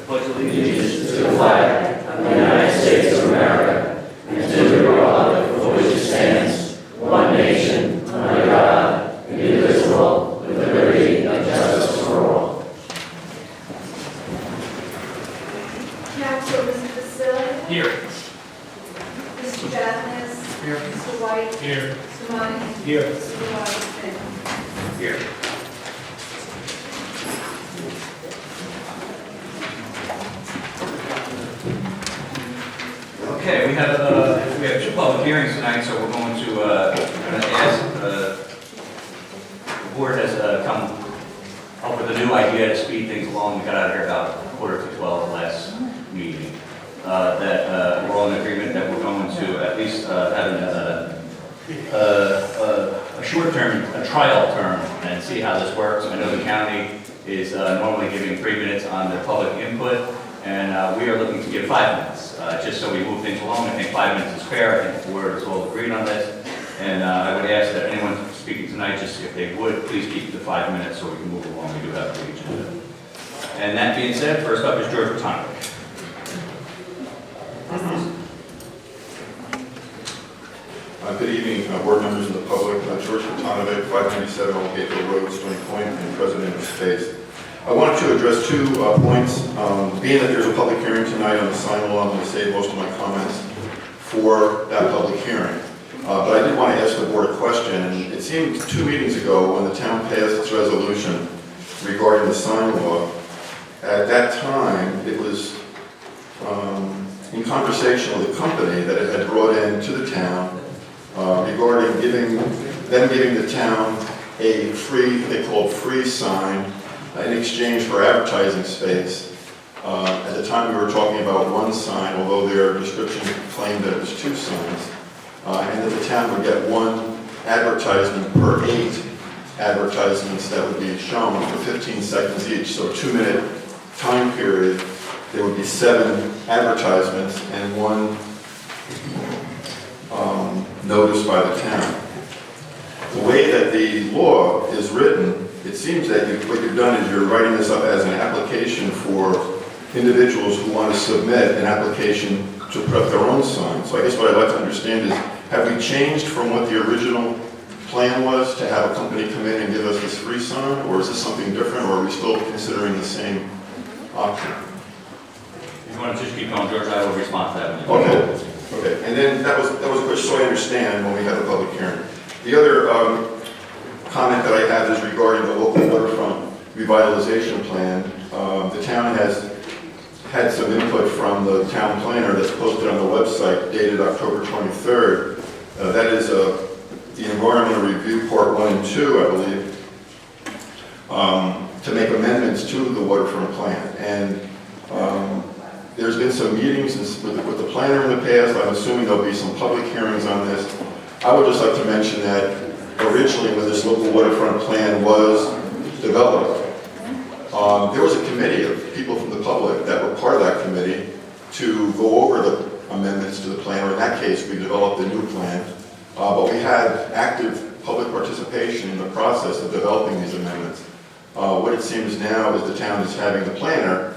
pledge allegiance to the flag of the United States of America and to the republic for which it stands, one nation, under God, indivisible, with liberty and justice for all. Council, Mr. Vasili? Here. Mr. Jacobs? Here. Mr. White? Here. Mr. Monahan? Here. Supervisor Finley? Here. Okay, we have two public hearings tonight, so we're going to ask, the board has come up with a new idea to speed things along. We got out of here about 11:45 last meeting. That we're all in agreement that we're going to at least have a short term, a trial term, and see how this works. I know the county is normally giving 3 minutes on their public input, and we are looking to give 5 minutes, just so we move things along. I think 5 minutes is fair. I think the board is all agreed on this, and I would ask that anyone speaking tonight, just if they would, please keep the 5 minutes so we can move along. We do have the agenda. And that being said, first up is George Botanovic. Good evening, board members and the public. George Botanovic, 597 Old Gateway Road, Stony Point, and president of SPACE. I wanted to address 2 points. Being that there's a public hearing tonight on the sign law, I'm going to save most of my comments for that public hearing. But I did want to ask the board a question. And it seemed 2 meetings ago when the town passed its resolution regarding the sign law, at that time it was in conversation with a company that it had brought into the town regarding giving the town a free, they called free sign, in exchange for advertising space. At the time we were talking about 1 sign, although their description claimed that it was 2 signs, and that the town would get 1 advertisement per 8 advertisements that would be shown for 15 seconds each, so a 2-minute time period. There would be 7 advertisements and 1 notice by the town. The way that the law is written, it seems that what you've done is you're writing this up as an application for individuals who want to submit an application to put up their own sign. So I guess what I'd like to understand is, have we changed from what the original plan was to have a company come in and give us this free sign, or is this something different, or are we still considering the same option? If you want to just keep going, George, I will respond to that. Okay. Okay. And then that was a question, so I understand when we have a public hearing. The other comment that I have is regarding the local waterfront revitalization plan. The town has had some input from the town planner that's posted on the website dated October 23rd. That is the environmental review part 1 and 2, I believe, to make amendments to the waterfront plan. And there's been some meetings with the planner in the past. I'm assuming there'll be some public hearings on this. I would just like to mention that originally when this local waterfront plan was developed, there was a committee of people from the public that were part of that committee to go over the amendments to the plan, or in that case, we developed a new plan. But we had active public participation in the process of developing these amendments. What it seems now is the town is having the planner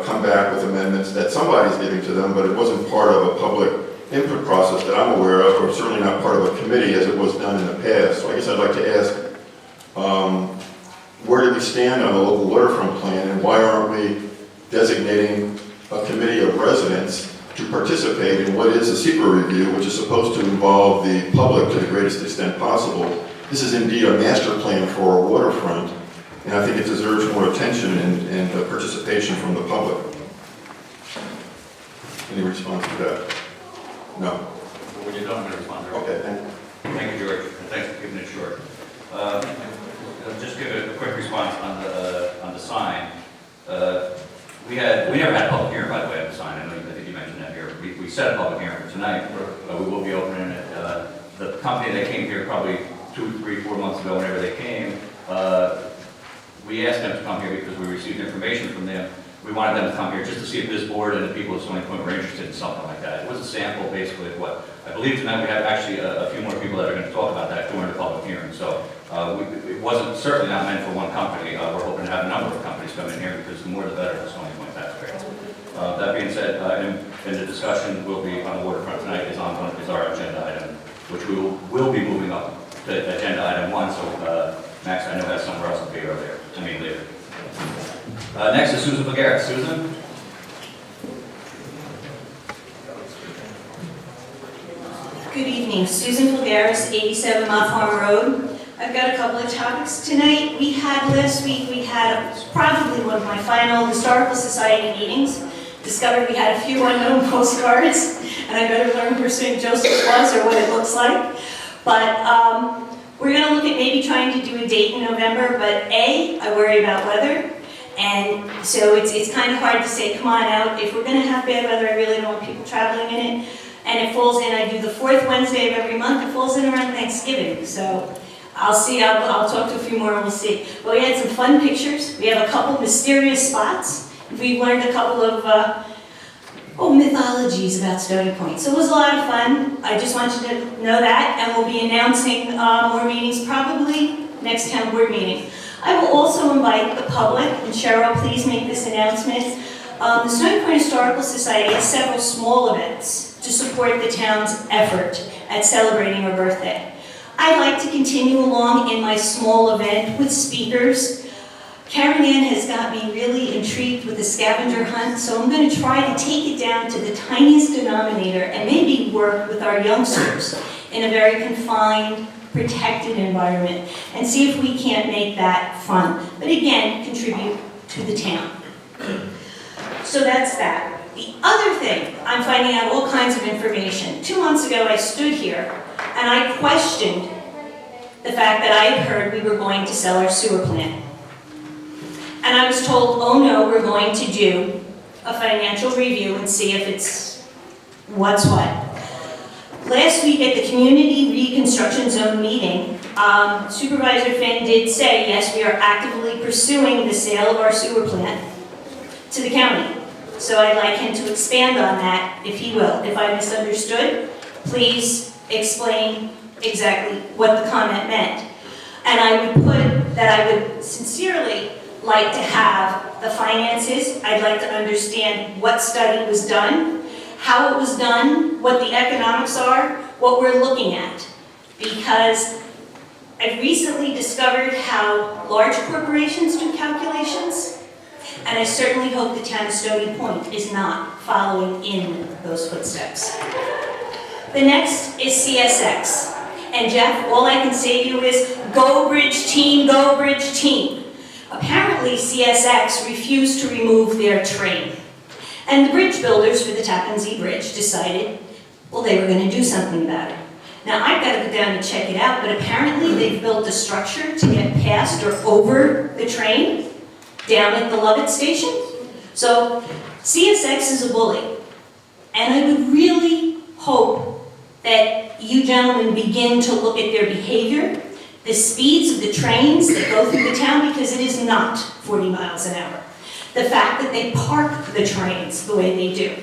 come back with amendments that somebody's giving to them, but it wasn't part of a public input process that I'm aware of, or certainly not part of a committee as it was done in the past. So I guess I'd like to ask, where do we stand on the local waterfront plan, and why aren't we designating a committee of residents to participate in what is a SEPA review, which is supposed to involve the public to the greatest extent possible? This is indeed a master plan for our waterfront, and I think it deserves more attention and participation from the public. Any response to that? No. When you're done, I'm going to respond. Okay, thank you. Thank you, George, and thanks for keeping it short. I'll just give a quick response on the sign. We never had a public hearing, by the way, on the sign. I think you mentioned that here. We set a public hearing for tonight. We will be opening it. The company that came here probably 2, 3, 4 months ago, whenever they came, we asked them to come here because we received information from them. We wanted them to come here just to see if this board and the people at Stony Point were interested in something like that. It was a sample, basically, of what I believe tonight we have actually a few more people that are going to talk about that during the public hearing. So it wasn't certainly not meant for one company. We're hoping to have a number of companies come in here because the more the better for Stony Point taxpayers. being said, and the discussion will be on the waterfront tonight is our agenda item, which we will be moving up to agenda item 1, so Max, I know has somewhere else to be earlier, later. Next is Susan Vergara. Susan? Good evening, Susan Fulgaris, 87 Mott Farm Road. I've got a couple of topics tonight. Last week, we had probably one of my final Historical Society meetings. Discovered we had a few unknown postcards, and I better learn where St. Joseph was or what it looks like. But we're gonna look at maybe trying to do a date in November, but I worry about weather. And so it's kind of hard to say, come on out. If we're gonna have bad weather, I really don't want people traveling in it. And it falls in, I do the 4th Wednesday of every month, it falls in around Thanksgiving. So I'll see, I'll talk to a few more and we'll see. But we had some fun pictures. We have a couple mysterious spots. We've learned a couple of mythologies about Stony Point. So it was a lot of fun. I just want you to know that. And we'll be announcing more meetings probably next town board meeting. I will also invite the public, and Cheryl, please make this announcement. The Stony Point Historical Society has several small events to support the town's effort at celebrating her birthday. I'd like to continue along in my small event with speakers. Karen Ann has got me really intrigued with the scavenger hunt, so I'm going to try to take it down to the tiniest denominator and maybe work with our youngsters in a very confined, protected environment and see if we can't make that fun. But again, contribute to the town. So that's that. The other thing, I'm finding out all kinds of information. 2 months ago, I stood here and I questioned the fact that I had heard we were going to sell our sewer plant. And I was told, oh no, we're going to do a financial review and see if it's what's what. Last week at the Community Reconstruction Zone meeting, Supervisor Finn did say, yes, we are actively pursuing the sale of our sewer plant to the county. So I'd like him to expand on that, if he will. If I misunderstood, please explain exactly what the comment meant. And I would put that I would sincerely like to have the finances. I'd like to understand what study was done, how it was done, what the economics are, what we're looking at. Because I've recently discovered how large corporations do calculations, and I certainly hope the town of Stony Point is not following in those footsteps. The next is CSX. And Jeff, all I can say to you is, go Bridge team, go Bridge team. Apparently CSX refused to remove their train. And the bridge builders for the Tappan Zee Bridge decided, well, they were going to do something about it. Now, I've got to go down and check it out, but apparently they've built a structure to get past or over the train down at the Lovett station. So CSX is a bully. And I would really hope that you gentlemen begin to look at their behavior, the speeds of the trains that go through the town, because it is not 40 miles an hour. The fact that they park the trains the way they do.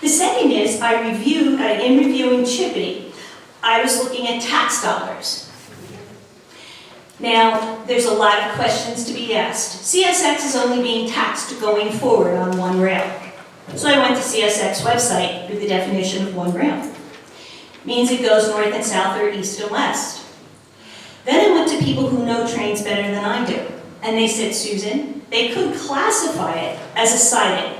The second is, in reviewing Chippy, I was looking at tax dollars. Now, there's a lot of questions to be asked. CSX is only being taxed going forward on one rail. So I went to CSX website through the definition of one rail. Means it goes north and south or east and west. Then I went to people who know trains better than I do. And they said, Susan, they could classify it as a siding.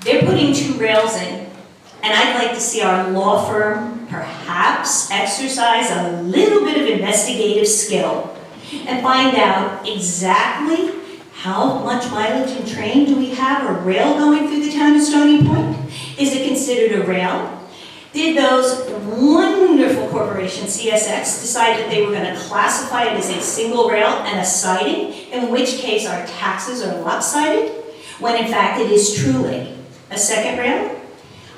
They're putting 2 rails in, and I'd like to see our law firm perhaps exercise a little bit of investigative skill and find out exactly how much mileage in train do we have a rail going through the town of Stony Point? Is it considered a rail? Did those wonderful corporations, CSX, decide that they were going to classify it as a single rail and a siding, in which case our taxes are lopsided, when in fact it is truly a second rail?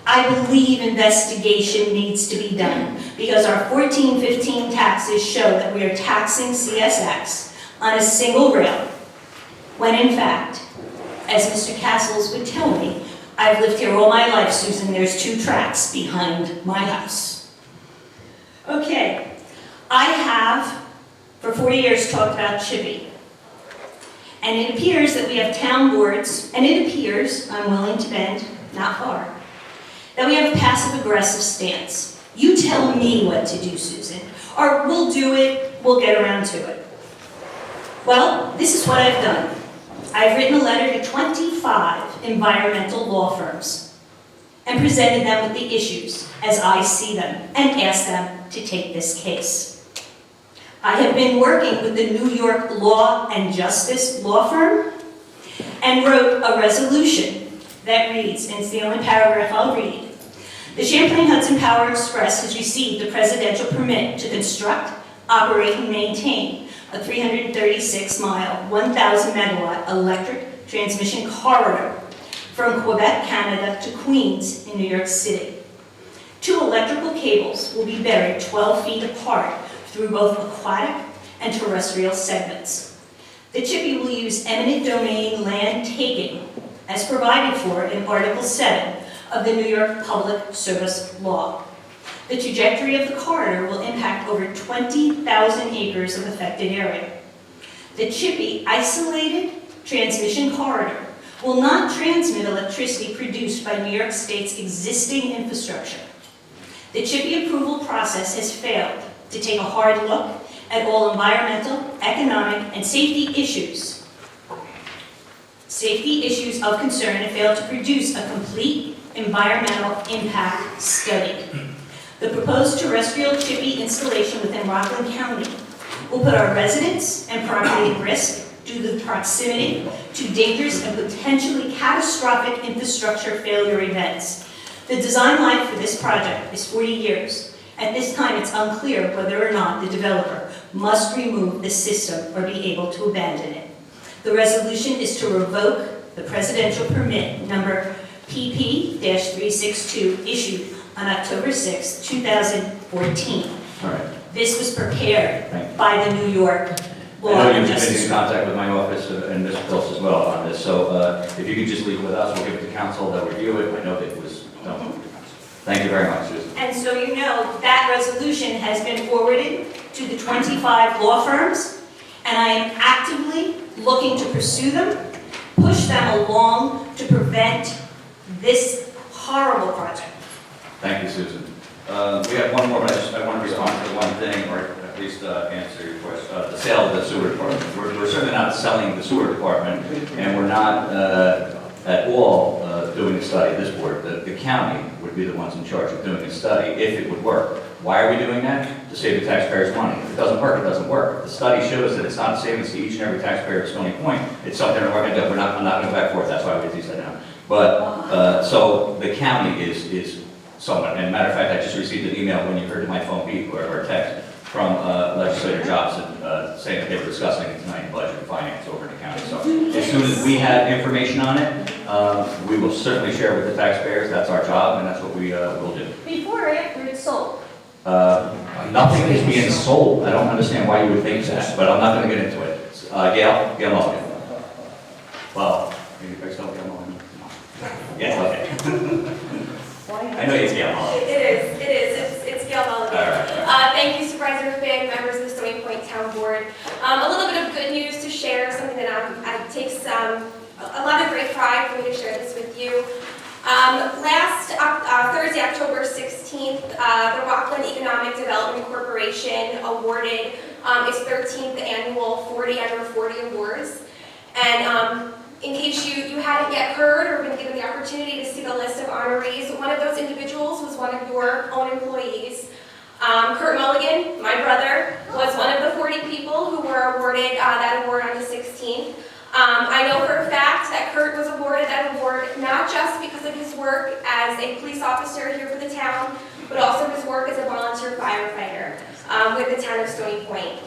I believe investigation needs to be done, because our 1415 taxes show that we are taxing CSX on a single rail, when in fact, as Mr. Castles would tell me, I've lived here all my life, Susan, there's 2 tracks behind my house. Okay, I have, for 40 years, talked about Chippy. And it appears that we have town boards, and it appears, I'm willing to bend, not far, that we have a passive-aggressive stance. You tell me what to do, Susan, or we'll do it, we'll get around to it. Well, this is what I've done. I've written a letter to 25 environmental law firms and presented them with the issues as I see them and asked them to take this case. I have been working with the New York Law and Justice law firm and wrote a resolution that reads, and it's the only paragraph I'll read, the Champlain Hudson Power Express has received a presidential permit to construct, operate, and maintain a 336-mile, 1,000-megawatt electric transmission corridor from Quebec, Canada to Queens in New York City. 2 electrical cables will be buried 12 feet apart through both aquatic and terrestrial segments. The Chippy will use eminent domain land taking as provided for in Article 7 of the New York Public Service Law. The trajectory of the corridor will impact over 20,000 acres of affected area. The Chippy isolated transmission corridor will not transmit electricity produced by New York State's existing infrastructure. The Chippy approval process has failed to take a hard look at all environmental, economic, and safety issues of concern and failed to produce a complete environmental impact study. The proposed terrestrial Chippy installation within Rockland County will put our residents and property at risk due to the proximity to dangerous and potentially catastrophic infrastructure failure events. The design life for this project is 40 years. At this time, it's unclear whether or not the developer must remove the system or be able to abandon it. The resolution is to revoke the presidential permit number PP-362 issued on October 6, 2014. All right. This was prepared Thank you. by the New York I Law know and you've been in Justice. contact with my office and Ms. Pills as well on this, so if you could just leave it with us, we'll give it to council, they'll review it. I know that it was done. Thank you very much, Susan. And so you know, that resolution has been forwarded to the 25 law firms, and I am actively looking to pursue them, push them along to prevent this horrible project. Thank you, Susan. We have one more, but I want to respond to one thing, or at least answer your question. The sale of the sewer department. We're certainly not selling the sewer department, and we're not at all doing a study. This board, the county would be the ones in charge of doing a study if it would work. Why are we doing that? To save the taxpayers money. If it doesn't work, it doesn't work. If the study shows that it's not a savings to each and every taxpayer at Stony Point, it's something that we're going to do. I'm not going to go back and forth. That's why we did that now. But so the county is somewhat. And matter of fact, I just received an email when you heard my phone beep or text from Legislator Jobson saying that they were discussing it tonight in budget and finance over in the county. So as soon as we have information on it, we will certainly share with the taxpayers. That's our job, and that's what we will do. Before or after it's sold? Nothing is being sold. I don't understand why you would think that, but I'm not going to get into it. Gail Mulligan. Well, maybe I still Gail Mulligan. No. Yeah, okay. I know it's Gail Mulligan. It is. It's Gail Mulligan. All right. Thank you, Supervisor Finn, members of the Stony Point Town Board. A little bit of good news to share, something that takes a lot of great pride for me to share this with you. Last Thursday, October 16th, the Rockland Economic Development Corporation awarded its 13th annual 40 Under 40 Awards. And in case you hadn't yet heard or been given the opportunity to see the list of honorees, one of those individuals was one of your own employees. Kurt Mulligan, my brother, was one of the 40 people who were awarded that award on the 16th. I know for a fact that Kurt was awarded that award not just because of his work as a police officer here for the town, but also his work as a volunteer firefighter with the town of Stony Point.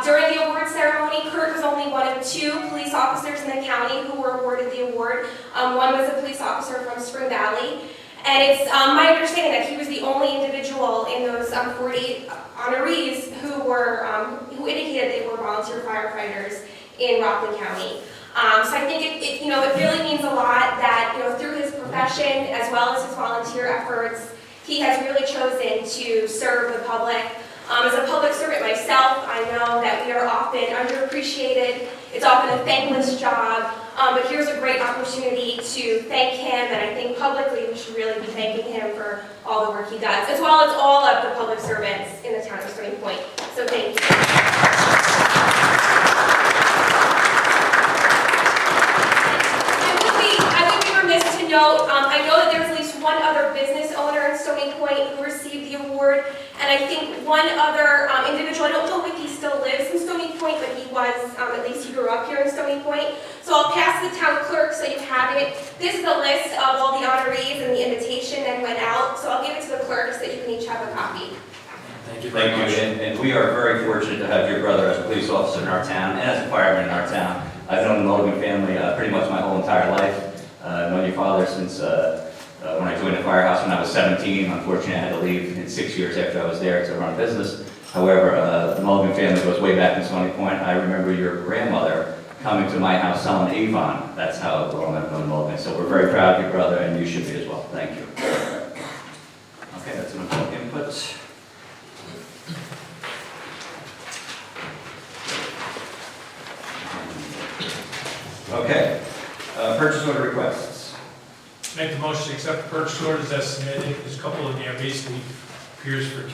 During the award ceremony, Kurt was only one of 2 police officers in the county who were awarded the award. One was a police officer from Spring Valley. And it's my understanding that he was the only individual in those 40 honorees who indicated they were volunteer firefighters in Rockland County. So I think it really means a lot that through his profession as well as his volunteer efforts, he has really chosen to serve the public. As a public servant myself, I know that we are often underappreciated It's often a thankless job, but here's a great opportunity to thank him, and I think publicly we should really be thanking him for all the work he does, as well as all of the public servants in the town of Stony Point. So thank you. I would be remiss to note, I know that there's at least one other business owner in Stony Point who received the award, and I think one other individual, I don't know if he still lives in Stony Point, but he was, at least he grew up here in Stony Point. So I'll pass the town clerk so you have it. This is the list of all the honorees and the invitation that went out, so I'll give it to the clerk so that you can each have a copy. Thank you very much. And we are very fortunate to have your brother as a police officer in our town and as a fireman in our town. I've known the Mulligan family pretty much my whole entire life. I've known your father since when I joined the firehouse when I was 17. Unfortunately, I had to leave in 6 years after I was there to run a business. However, the Mulligan family goes way back in Stony Point. I remember your grandmother coming to my house selling Avon. That's how long I've known Mulligan. So we're very proud of your brother, and you should be as well. Thank you. Okay, that's enough public input. Okay, purchase order requests. Make the motion to accept the purchase orders as submitted. There's a couple in there basically appears for